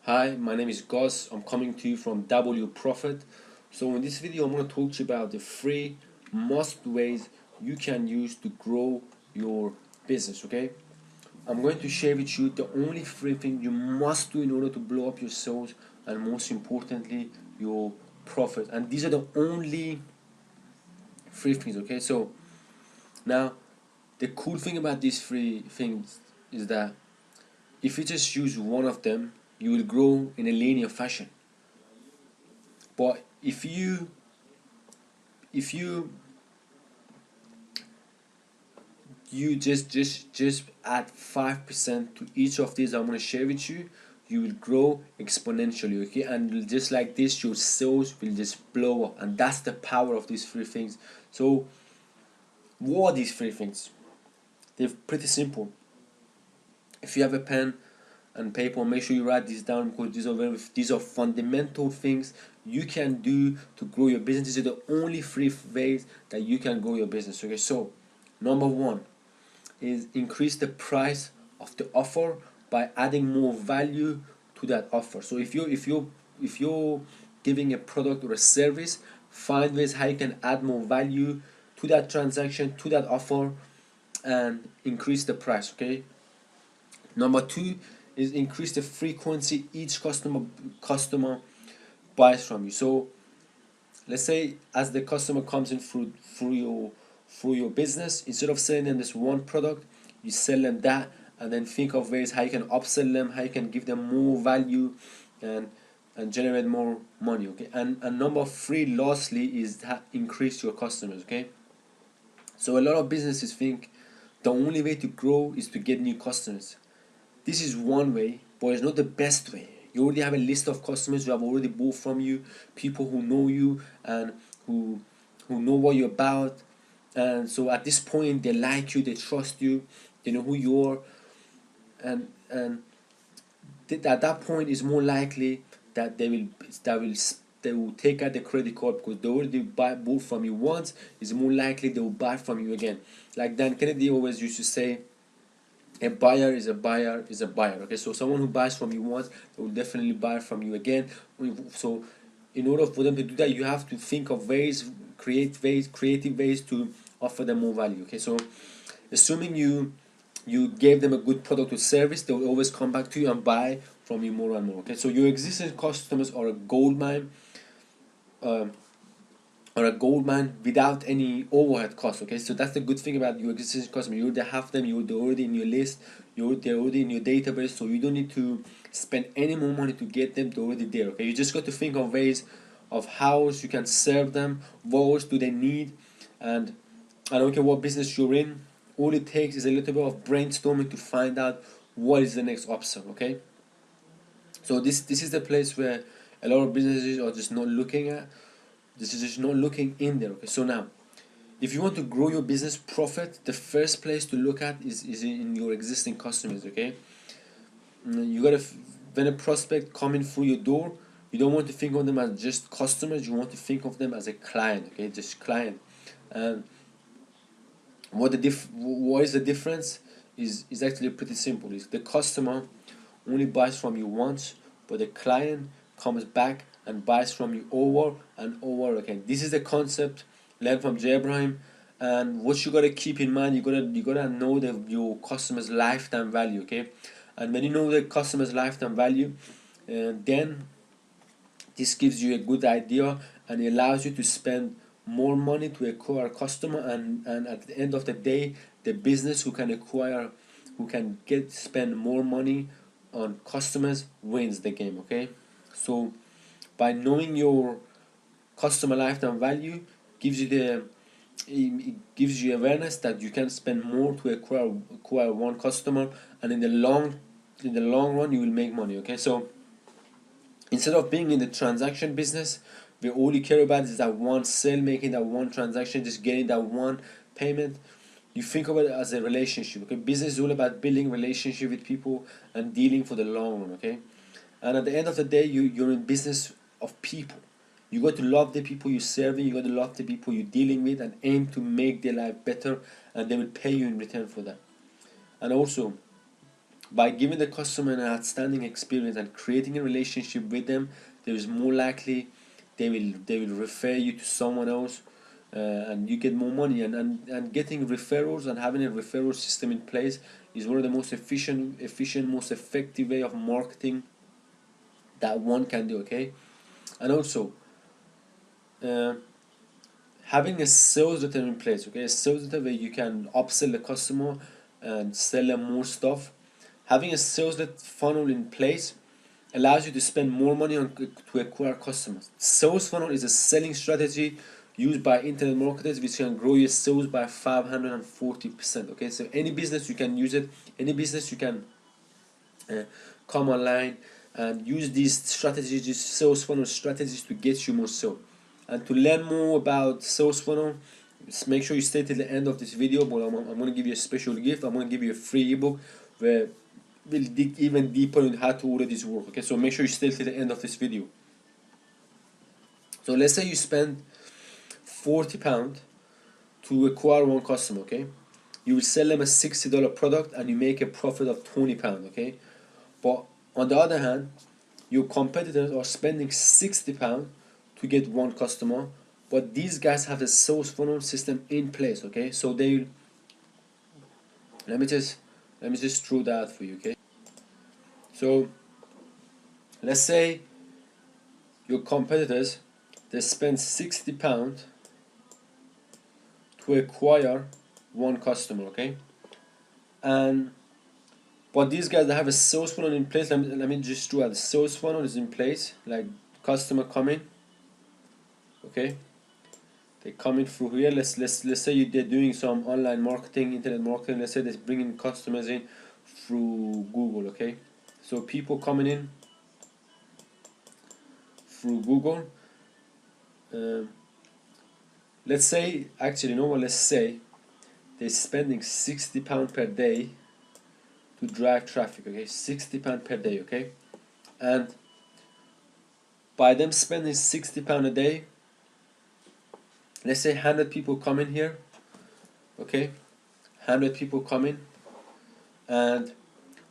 Hi, my name is Gus. I'm coming to you from W Profit. So in this video, I'm going to talk to you about the three must ways you can use to grow your business. Okay, I'm going to share with you the only three things you must do in order to blow up your sales and most importantly your profit. And these are the only three things. Okay, so now the cool thing about these three things is that if you just use one of them, you will grow in a linear fashion. But if you you just add 5% to each of these I'm going to share with you, you will grow exponentially. Okay, and just like this your sales will just blow up, and that's the power of these three things. So what are these three things? They're pretty simple. If you have a pen and paper, make sure you write these down, because these are fundamental things you can do to grow your business. These are the only three ways that you can grow your business. Okay, so number one is increase the price of the offer by adding more value to that offer. So if you're giving a product or a service, find ways how you can add more value to that transaction, to that offer, and increase the price. Okay, number two is increase the frequency each customer buys from you. So let's say as the customer comes in through your business, instead of selling them this one product, you sell them that, and then think of ways how you can upsell them, how you can give them more value, and generate more money. Okay, and number three, lastly, is increase your customers. Okay, so a lot of businesses think the only way to grow is to get new customers. This is one way, but it's not the best way. You already have a list of customers who have already bought from you, people who know you and who know what you're about. And so at this point, they like you, they trust you, they know who you are, and at that point, it's more likely that they will take out the credit card, because they already bought from you once. It's more likely they will buy from you again. Like Dan Kennedy always used to say, a buyer is a buyer is a buyer. Okay, so someone who buys from you once, they will definitely buy from you again. So in order for them to do that, you have to think of creative ways to offer them more value. Okay, so assuming you gave them a good product or service, they will always come back to you and buy from you more and more. Okay, so your existing customers are a gold mine. um, or a gold mine without any overhead cost. Okay, so that's the good thing about your existing customer. You already have them, they're already in your list, they're already in your database, so you don't need to spend any more money to get them. They're already there. Okay, you just got to think of ways of how else you can serve them, what else do they need. And I don't care what business you're in, all it takes is a little bit of brainstorming to find out what is the next option. Okay, so this is the place where a lot of businesses are just not looking at. This is just not looking in there. Okay, so now if you want to grow your business profit, the first place to look at is in your existing customers. Okay, you gotta when a prospect coming through your door, you don't want to think of them as just customers, you want to think of them as a client. Okay, just client. And what is the difference is actually pretty simple. Is the customer only buys from you once, but the client comes back and buys from you over and over again. This is the concept learned from Jay Abraham. And what you gotta keep in mind, you gotta know your customer's lifetime value. Okay, and when you know the customer's lifetime value, then this gives you a good idea, and it allows you to spend more money to acquire a customer, and at the end of the day, the business who can spend more money on customers wins the game. Okay, so by knowing your customer lifetime value gives you it gives you awareness that you can spend more to acquire one customer, and in the long run you will make money. Okay, so instead of being in the transaction business where all you care about is that one sale, making that one transaction, just getting that one payment, you think of it as a relationship. Okay, business is all about building relationship with people and dealing for the long run. Okay, and at the end of the day, you're in business of people. You got to love the people you're serving, you got to love the people you're dealing with, and aim to make their life better, and they will pay you in return for that. And also, by giving the customer an outstanding experience and creating a relationship with them, there is more likely they will refer you to someone else, and you get more money. And getting referrals and having a referral system in place is one of the most efficient, most effective way of marketing that one can do. Okay, and also uh, having a sales letter in place. Okay, a sales letter where you can upsell the customer and sell them more stuff. Having a sales letter funnel in place allows you to spend more money on to acquire customers. Sales funnel is a selling strategy used by internet marketers which can grow your sales by 540%. Okay, so any business you can use it. Any business you can uh, come online and use these strategies, these sales funnel strategies, to get you more sales. And to learn more about sales funnel, just make sure you stay till the end of this video. But I'm going to give you a special gift. I'm going to give you a free ebook where we'll dig even deeper in how to order this work. Okay, so make sure you stay till the end of this video. So let's say you spend £40 to acquire one customer. Okay, you will sell them a $60 product and you make a profit of £20. Okay, but on the other hand, your competitors are spending £60 to get one customer, but these guys have a sales funnel system in place. Okay, so they let me just throw that for you. Okay, so let's say your competitors, they spend £60 to acquire one customer. Okay, and but these guys, they have a sales funnel in place. Let me just draw out. The sales funnel is in place, like customer coming. Okay, they coming through here. Let's say they're doing some online marketing, internet marketing. Let's say they're bringing customers in through Google. Okay, so people coming in through Google. Um, let's say, actually, you know what? Let's say they're spending £60 per day to drive traffic. Okay, £60 per day. Okay, and by them spending £60 a day, let's say 100 people come in here. Okay, 100 people come in, and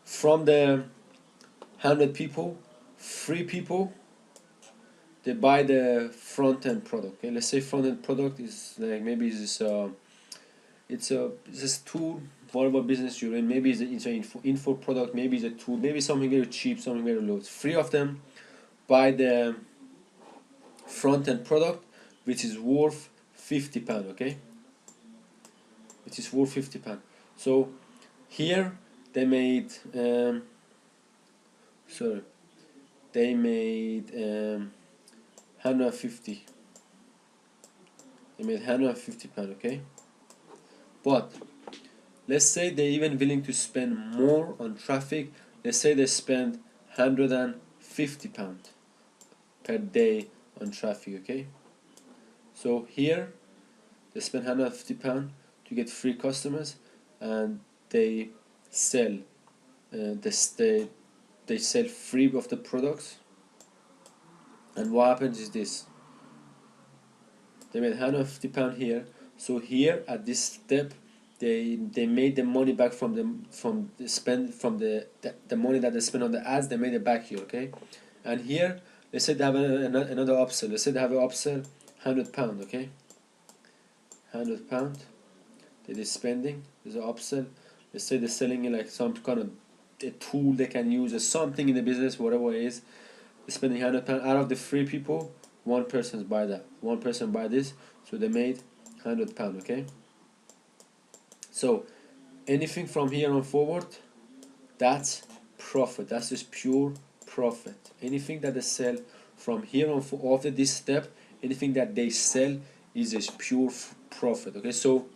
from the 100 people, 3 people, they buy the front end product. Okay, let's say front end product is like, maybe it's this tool, whatever business you're in. Maybe it's an info product, maybe it's a tool, maybe something very cheap, something very low. 3 of them buy the front end product, which is worth £50. Okay, which is worth £50. So here they made sorry, they made 150. They made £150. Okay, but let's say they're even willing to spend more on traffic. Let's say they spend £150 per day on traffic. Okay, so here they spend £150 to get 3 customers, and they sell they sell 3 of the products. And what happens is this: they made £150 here. So here at this step, they made the money back from the money that they spent on the ads. They made it back here. Okay, and here let's say they have another upsell. Let's say they have an upsell £100. Okay, £100 that is spending. There's an upsell. Let's say they're selling it like some kind of a tool they can use, or something in the business, whatever it is. They're spending £100. Out of the 3 people, 1 person buy that. 1 person buy this. So they made £100. Okay. So anything from here on forward, that's profit. That's just pure profit. Anything that they sell from here on after this step, anything that they sell is just pure profit. Okay. So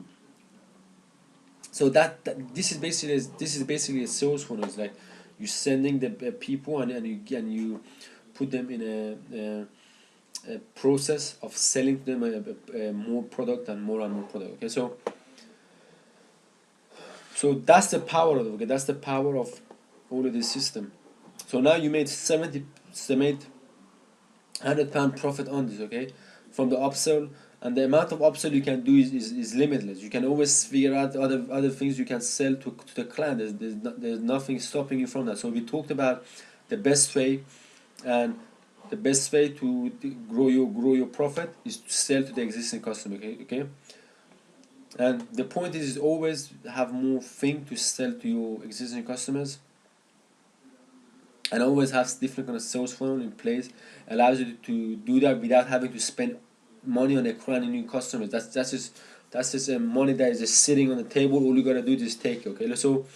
that this is basically a sales funnel. It's like you're sending the people, and you put them in a process of selling them more product and more product. Okay, so that's the power of it. Okay, that's the power of all of this system. So now you made £100 profit on this. Okay, from the upsell, and the amount of upsell you can do is limitless. You can always figure out other things you can sell to the client. There's nothing stopping you from that. So we talked about the best way, and the best way to grow your profit is to sell to the existing customer. Okay. And the point is always have more thing to sell to your existing customers, and always have different kind of sales funnel in place, allows you to do that without having to spend money on acquiring new customers. That's just money that is just sitting on the table. All you gotta do is just take it. Okay, so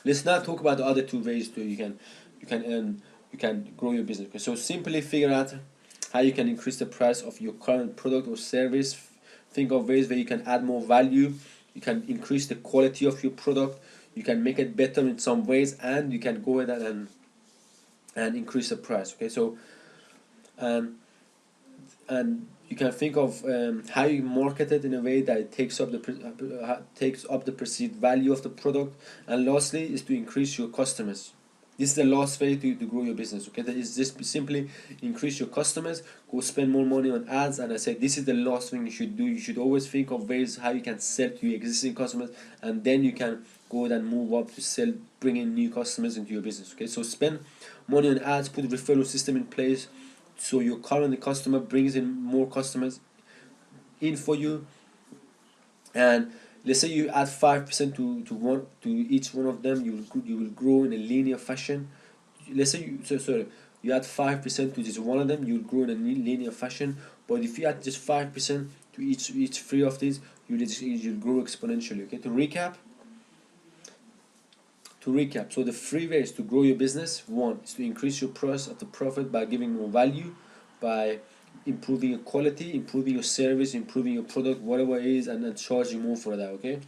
let's now talk about the other two ways to you can grow your business. Okay? So simply figure out how you can increase the price of your current product or service. Think of ways where you can add more value. You can increase the quality of your product. You can make it better in some ways, and you can go ahead and increase the price. Okay, so and you can think of how you market it in a way that it takes up the perceived value of the product. And lastly is to increase your customers. This is the last way to grow your business. Okay, that is just simply increase your customers, go spend more money on ads. And I said this is the last thing you should do. You should always think of ways how you can sell to your existing customers, and then you can go and move up to sell, bring in new customers into your business. Okay, so spend money on ads, put a referral system in place, so your current customer brings in more customers in for you. And let's say you add 5% to each one of them, you will grow in a linear fashion. Let's say you add 5% to just one of them, you'll grow in a linear fashion. But if you add just 5% to each three of these, you'll grow exponentially. Okay, to recap, so the three ways to grow your business: one is to increase your price of the profit by giving more value, by improving your quality, improving your service, improving your product, whatever it is, and then charging more for that. Okay.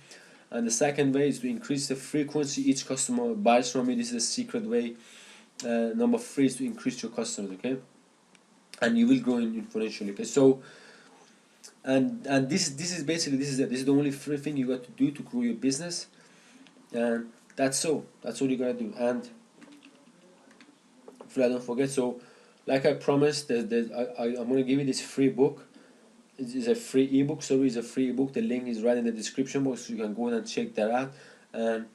And the second way is to increase the frequency each customer buys from you. This is a secret way. Number three is to increase your customers. Okay, and you will grow exponentially. Okay, so and this is basically this is the only three thing you got to do to grow your business, and that's all you gotta do. And if I don't forget, so like I promised, I'm gonna give you this free book. It's a free ebook. Sorry, it's a free ebook. The link is right in the description box, so you can go and check that out. And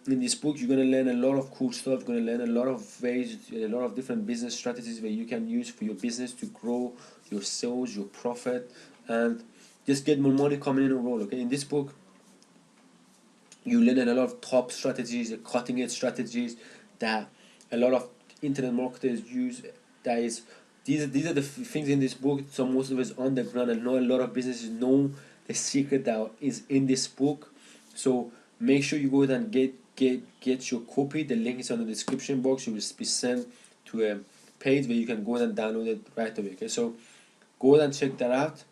in this book, you're gonna learn a lot of cool stuff. You're gonna learn a lot of ways, a lot of different business strategies where you can use for your business to grow your sales, your profit, and just get more money coming in a roll. Okay, in this book, you learn a lot of top strategies, cutting edge strategies that a lot of internet marketers use. That is, these are the things in this book. So most of us on the ground, and know a lot of businesses know the secret that is in this book. So make sure you go ahead and get your copy. The link is on the description box. You will be sent to a page where you can go ahead and download it right away. Okay, so go ahead and check that out.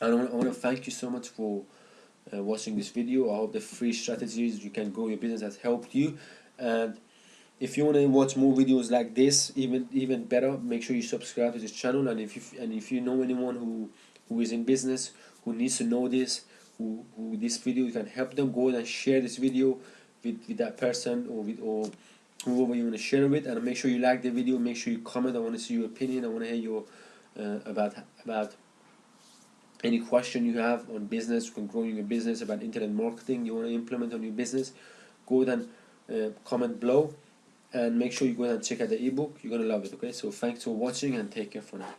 And I want to thank you so much for watching this video. I hope the free strategies you can grow your business has helped you. And if you want to watch more videos like this, even better, make sure you subscribe to this channel. And if you know anyone who is in business, who needs to know this, who this video can help them, go and share this video with that person, or whoever you want to share it with. And make sure you like the video. Make sure you comment. I want to see your opinion. I want to hear your about any question you have on business, on growing your business, about internet marketing you want to implement on your business. Go ahead and comment below, and make sure you go ahead and check out the ebook. You're gonna love it. Okay, so thanks for watching, and take care for now.